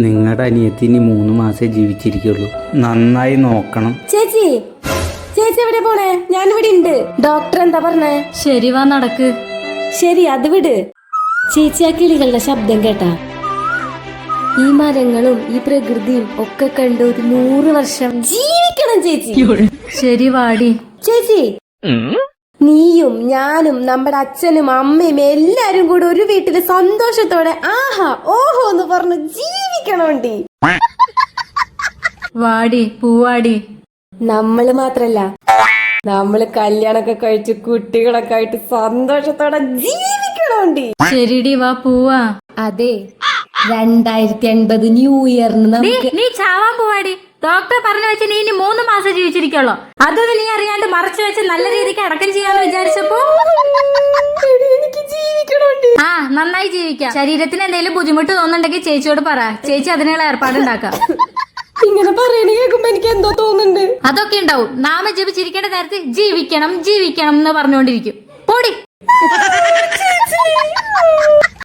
നിങ്ങളുടെ അനിയത്തി ഇനി 3 മാസേ ജീവിച്ചിരിക്കുള്ളൂ, നന്നായി നോക്കണം. ചേച്ചി ചേച്ചി എവിടെ പോണേ? ഞാനിവിടെ ഉണ്ട്. ഡോക്ടർ എന്താ പറഞ്ഞേ? ശരി, വാ നടക്ക്. ശരി, അത് വിട്. ചേച്ചി ആ കിളികളുടെ ശബ്ദം കേട്ടാ? ഈ മരങ്ങളും ഈ പ്രകൃതിയും ഒക്കെ കണ്ട് ഒരു 100 വർഷം ജീവിക്കണം ചേച്ചി. ശരി, വാടി. ചേച്ചി, നീയും ഞാനും നമ്മുടെ അച്ഛനും അമ്മയും എല്ലാരും കൂടെ ഒരു വീട്ടില് സന്തോഷത്തോടെ ആഹാ ഓഹോ എന്ന് പറഞ്ഞു ജീവിക്കണോണ്ടി. വാടി, പൂവാടി. നമ്മള് മാത്രല്ല, നമ്മള് കല്യാണൊക്കെ കഴിച്ച് കുട്ടികളൊക്കെ ആയിട്ട് സന്തോഷത്തോടെ ജീവിക്കണോണ്ടി. ശരിടി, വാ പൂവാ. അതെ, 2080 ന്യൂ ഇയറിന് നമുക്ക് നീ ചാവാൻ പോവാടി. ഡോക്ടർ പറഞ്ഞു വെച്ച് നീ ഇനി 3 മാസം ജീവിച്ചിരിക്കുള്ളൂ. അതൊന്നും നീ അറിയാണ്ട് മറച്ചു വെച്ച് നല്ല രീതിക്ക് അടക്കം ചെയ്യാന്ന് വിചാരിച്ചപ്പോ എനിക്ക് ജീവിക്കണോണ്ടി. ആ, നന്നായി ജീവിക്കാം. ശരീരത്തിന് എന്തെങ്കിലും ബുദ്ധിമുട്ട് തോന്നുന്നുണ്ടെങ്കിൽ ചേച്ചിയോട് പറ, ചേച്ചി അതിനുള്ള ഏർപ്പാടുണ്ടാക്കാം. ഇങ്ങനെ പറയണ കേൾക്കുമ്പോ എനിക്ക് എന്തോ തോന്നുന്നുണ്ട്. അതൊക്കെ ഉണ്ടാവും. നാമ ജപിച്ചിരിക്കേണ്ട നേരത്ത് ജീവിക്കണം ജീവിക്കണം എന്ന് പറഞ്ഞുകൊണ്ടിരിക്കും.